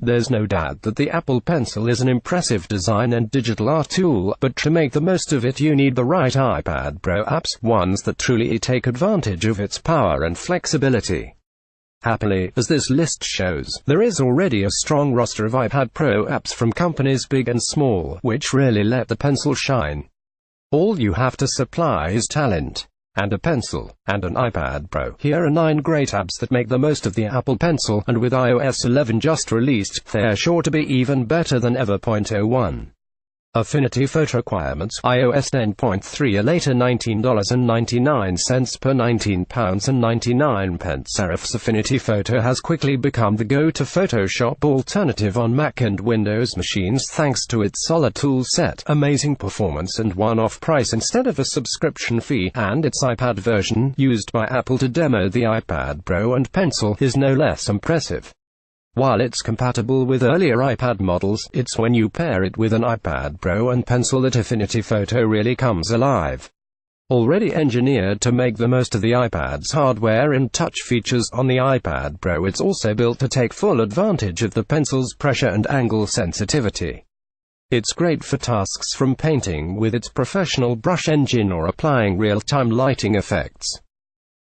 There's no doubt that the Apple Pencil is an impressive design and digital art tool, but to make the most of it you need the right iPad Pro apps, ones that truly take advantage of its power and flexibility. Happily, as this list shows, there is already a strong roster of iPad Pro apps from companies big and small, which really let the Pencil shine. All you have to supply is talent, and a pencil, and an iPad Pro. Here are 9 great apps that make the most of the Apple Pencil, and with iOS 11 just released, they're sure to be even better than ever. 0.01. Affinity PhotoRequirements, iOS 10.3, a later $19.99 per £19.99. Serif's Affinity Photo has quickly become the go-to Photoshop alternative on Mac and Windows machines thanks to its solid tool set, amazing performance and one-off price instead of a subscription fee, and its iPad version, used by Apple to demo the iPad Pro and Pencil, is no less impressive. While it's compatible with earlier iPad models, it's when you pair it with an iPad Pro and Pencil that Affinity Photo really comes alive. Already engineered to make the most of the iPad's hardware and touch features on the iPad Pro, it's also built to take full advantage of the Pencil's pressure and angle sensitivity. It's great for tasks from painting with its professional brush engine or applying real-time lighting effects.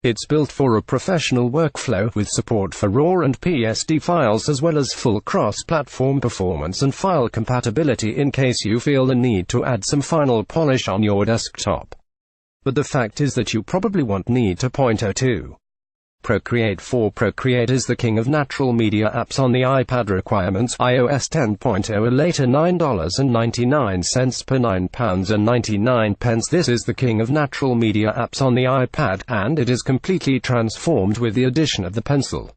It's built for a professional workflow, with support for RAW and PSD files as well as full cross-platform performance and file compatibility in case you feel the need to add some final polish on your desktop. But the fact is that you probably won't need to. 0.02. Procreate 4. Procreate is the king of natural media apps on the iPad. Requirements, iOS 10.0, a later $9.99 per £9.99. This is the king of natural media apps on the iPad, and it is completely transformed with the addition of the Pencil.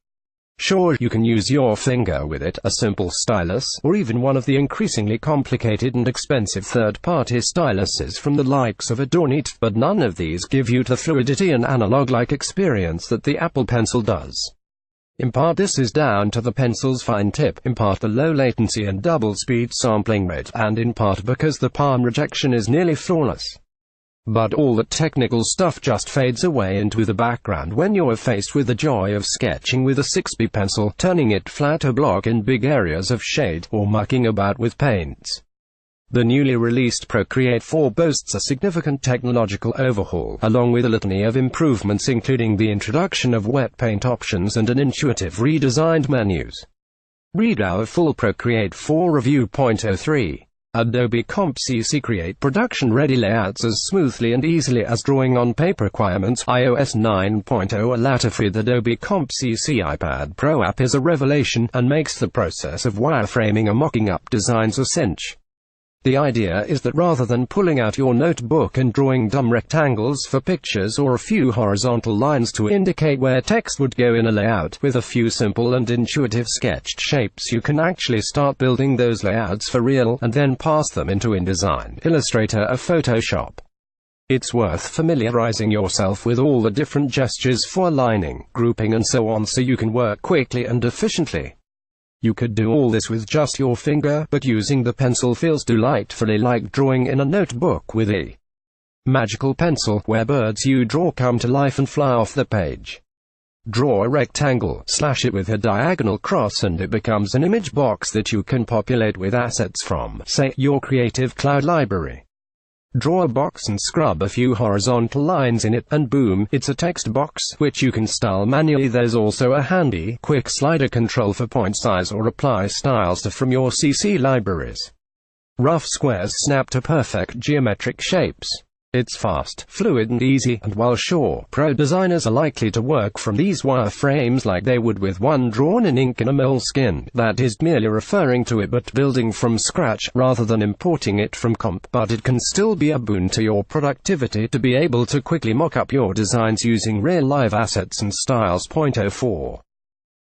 Sure, you can use your finger with it, a simple stylus, or even one of the increasingly complicated and expensive third-party styluses from the likes of Adobe, but none of these give you the fluidity and analog-like experience that the Apple Pencil does. In part this is down to the Pencil's fine tip, in part the low latency and double-speed sampling rate, and in part because the palm rejection is nearly flawless. But all that technical stuff just fades away into the background when you're faced with the joy of sketching with a 6B pencil, turning it flat or block in big areas of shade, or mucking about with paints. The newly released Procreate 4 boasts a significant technological overhaul, along with a litany of improvements including the introduction of wet paint options and an intuitive redesigned menus. Read our full Procreate 4 review. 0.03. Adobe Comp CC create production-ready layouts as smoothly and easily as drawing on paper. Requirements, iOS 9.0, a latter-free Adobe Comp CC iPad Pro app is a revelation, and makes the process of wireframing or mocking up designs a cinch. The idea is that rather than pulling out your notebook and drawing dumb rectangles for pictures or a few horizontal lines to indicate where text would go in a layout, with a few simple and intuitive sketched shapes you can actually start building those layouts for real, and then pass them into InDesign, Illustrator or Photoshop. It's worth familiarizing yourself with all the different gestures for aligning, grouping and so on so you can work quickly and efficiently. You could do all this with just your finger, but using the Pencil feels delightfully like drawing in a notebook with a magical pencil, where birds you draw come to life and fly off the page. Draw a rectangle, slash it with a diagonal cross, and it becomes an image box that you can populate with assets from, say, your Creative Cloud library. Draw a box and scrub a few horizontal lines in it, and boom, it's a text box, which you can style manually. There's also a handy, quick slider control for point size or apply styles to from your CC libraries. Rough squares snap to perfect geometric shapes. It's fast, fluid and easy, and while sure, pro designers are likely to work from these wireframes like they would with one drawn in ink in a moleskin, that is merely referring to it but building from scratch, rather than importing it from comp, but it can still be a boon to your productivity to be able to quickly mock up your designs using real live assets and styles. 0.04.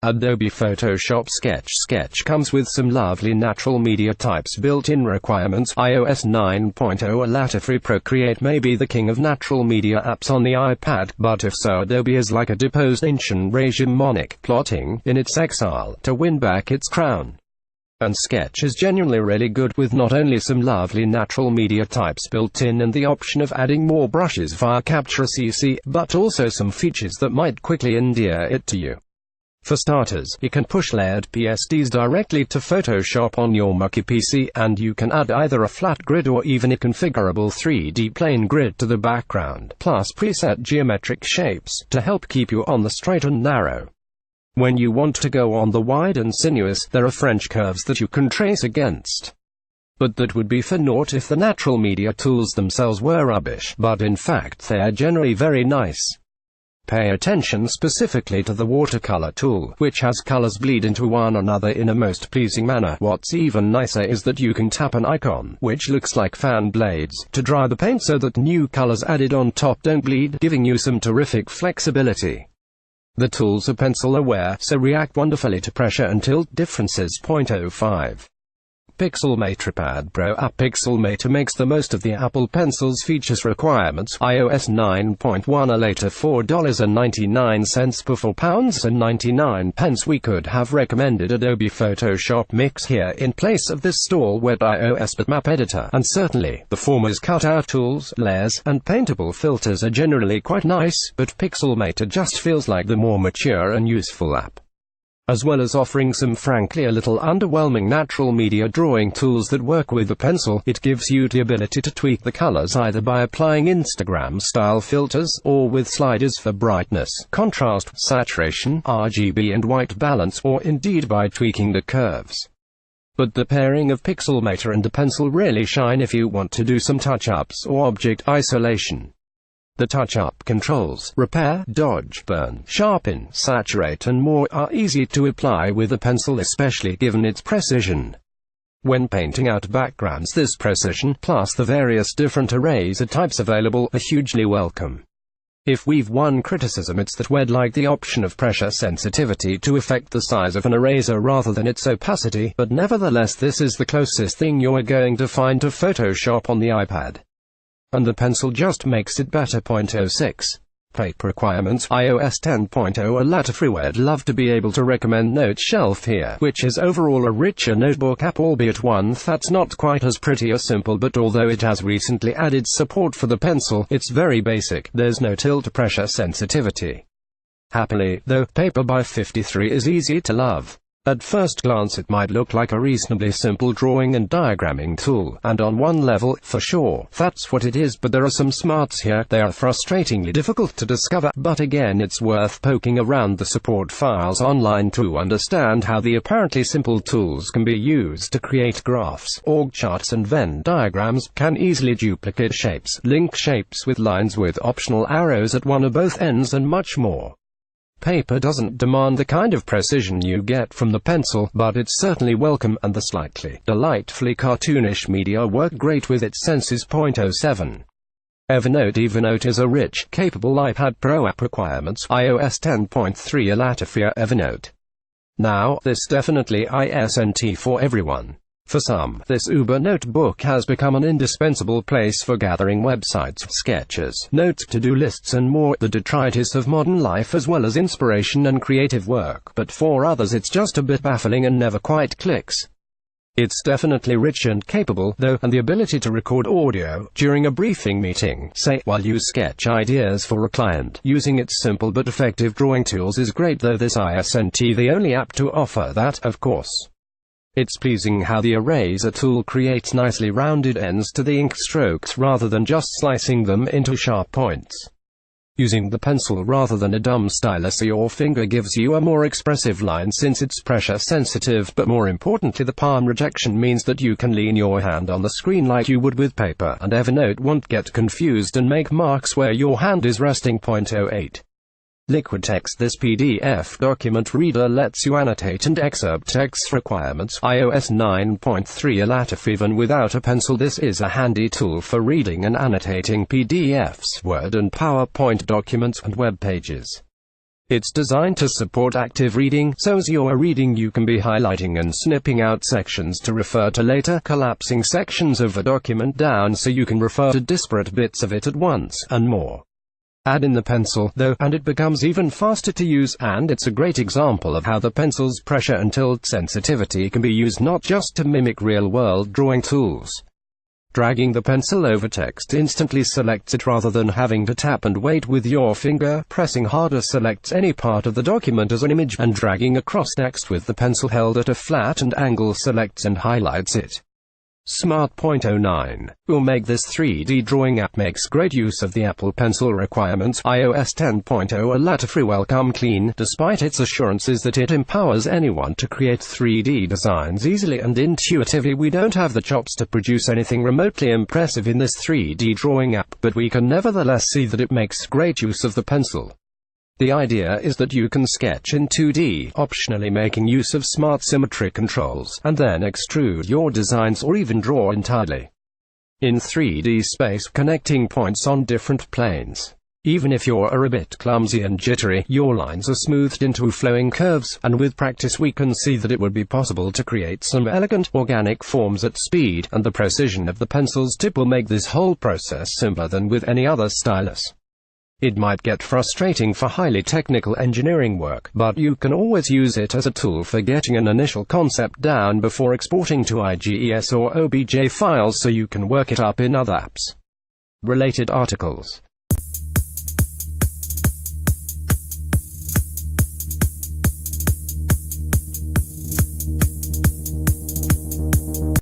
Adobe Photoshop Sketch comes with some lovely natural media types built in. Requirements, iOS 9.0, a latter-free Procreate may be the king of natural media apps on the iPad, but if so, Adobe is like a deposed ancient regime monarch, plotting, in its exile, to win back its crown. And Sketch is genuinely really good, with not only some lovely natural media types built in and the option of adding more brushes via Capture CC, but also some features that might quickly endear it to you. For starters, you can push layered PSDs directly to Photoshop on your Mucky PC, and you can add either a flat grid or even a configurable 3D plane grid to the background, plus preset geometric shapes, to help keep you on the straight and narrow. When you want to go on the wide and sinuous, there are French curves that you can trace against. But that would be for naught if the natural media tools themselves were rubbish, but in fact they are generally very nice. Pay attention specifically to the watercolor tool, which has colors bleed into one another in a most pleasing manner. What's even nicer is that you can tap an icon, which looks like fan blades, to dry the paint so that new colors added on top don't bleed, giving you some terrific flexibility. The tools are pencil aware, so react wonderfully to pressure and tilt differences. 0.05. Pixelmator iPad Pro app. Pixelmator makes the most of the Apple Pencil's features requirements. iOS 9.1 a later $4.99 per £4.99. We could have recommended Adobe Photoshop Mix here in place of this stalwart iOS bitmap editor, and certainly, the former's cutout tools, layers, and paintable filters are generally quite nice, but Pixelmator just feels like the more mature and useful app. As well as offering some frankly a little underwhelming natural media drawing tools that work with the pencil, it gives you the ability to tweak the colors either by applying Instagram-style filters, or with sliders for brightness, contrast, saturation, RGB and white balance, or indeed by tweaking the curves. But the pairing of Pixelmator and the pencil really shine if you want to do some touch-ups or object isolation. The touch-up controls, repair, dodge, burn, sharpen, saturate and more are easy to apply with a pencil, especially given its precision. When painting out backgrounds, this precision, plus the various different eraser types available, are hugely welcome. If we've one criticism, it's that we'd like the option of pressure sensitivity to affect the size of an eraser rather than its opacity, but nevertheless this is the closest thing you're going to find to Photoshop on the iPad. And the pencil just makes it better. 0.06. Paper requirements. iOS 10.0 a latter free. We'd love to be able to recommend Note Shelf here, which is overall a richer notebook app, albeit one that's not quite as pretty or simple, but although it has recently added support for the pencil, it's very basic. There's no tilt pressure sensitivity. Happily, though, Paper by 53 is easy to love. At first glance it might look like a reasonably simple drawing and diagramming tool, and on one level, for sure, that's what it is, but there are some smarts here. They are frustratingly difficult to discover, but again it's worth poking around the support files online to understand how the apparently simple tools can be used to create graphs, org charts and Venn diagrams, can easily duplicate shapes, link shapes with lines with optional arrows at one or both ends, and much more. Paper doesn't demand the kind of precision you get from the pencil, but it's certainly welcome, and the slightly, delightfully cartoonish media work great with its senses. 0.07. Evernote is a rich, capable iPad Pro app. Requirements. iOS 10.3 a latter for Evernote. Now, this definitely isn't for everyone. For some, this Uber notebook has become an indispensable place for gathering websites, sketches, notes, to-do lists and more, the detritus of modern life as well as inspiration and creative work, but for others it's just a bit baffling and never quite clicks. It's definitely rich and capable, though, and the ability to record audio during a briefing meeting, say, while you sketch ideas for a client, using its simple but effective drawing tools is great, though this isn't the only app to offer that, of course. It's pleasing how the eraser tool creates nicely rounded ends to the ink strokes rather than just slicing them into sharp points. Using the pencil rather than a dumb stylus, your finger gives you a more expressive line since it's pressure sensitive, but more importantly the palm rejection means that you can lean your hand on the screen like you would with paper, and Evernote won't get confused and make marks where your hand is resting. 0.08. Liquid text. This PDF document reader lets you annotate and excerpt text. Requirements. iOS 9.3 a latter. Even without a pencil, this is a handy tool for reading and annotating PDFs, Word and PowerPoint documents, and web pages. It's designed to support active reading, so as you're reading you can be highlighting and snipping out sections to refer to later, collapsing sections of a document down so you can refer to disparate bits of it at once, and more. Add in the pencil, though, and it becomes even faster to use, and it's a great example of how the pencil's pressure and tilt sensitivity can be used not just to mimic real-world drawing tools. Dragging the pencil over text instantly selects it rather than having to tap and wait with your finger. Pressing harder selects any part of the document as an image, and dragging across text with the pencil held at a flattened angle selects and highlights it. Smart.09 will make this 3D drawing app. Makes great use of the Apple Pencil requirements. iOS 10.0 a latter free will come clean, despite its assurances that it empowers anyone to create 3D designs easily and intuitively. We don't have the chops to produce anything remotely impressive in this 3D drawing app, but we can nevertheless see that it makes great use of the pencil. The idea is that you can sketch in 2D, optionally making use of smart symmetry controls, and then extrude your designs or even draw entirely in 3D space, connecting points on different planes. Even if you're a bit clumsy and jittery, your lines are smoothed into flowing curves, and with practice we can see that it would be possible to create some elegant, organic forms at speed, and the precision of the pencil's tip will make this whole process simpler than with any other stylus. It might get frustrating for highly technical engineering work, but you can always use it as a tool for getting an initial concept down before exporting to IGES or OBJ files so you can work it up in other apps. Related articles.